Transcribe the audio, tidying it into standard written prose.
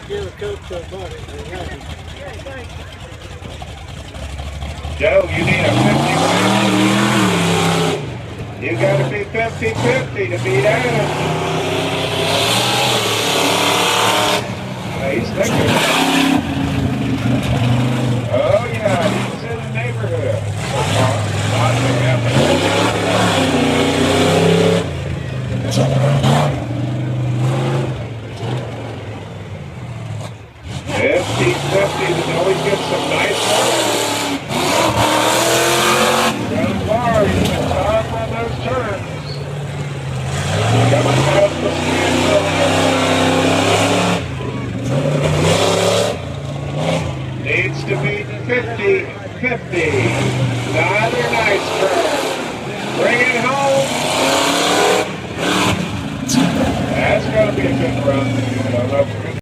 give a coat to a buddy. Joe, you need a 50. You got to be 50-50 to beat Adam. He's thinking. Oh yeah, he's in the neighborhood. Not to happen. 50-50, and always get some nice runs. Run far, you can stop on those turns. Coming back.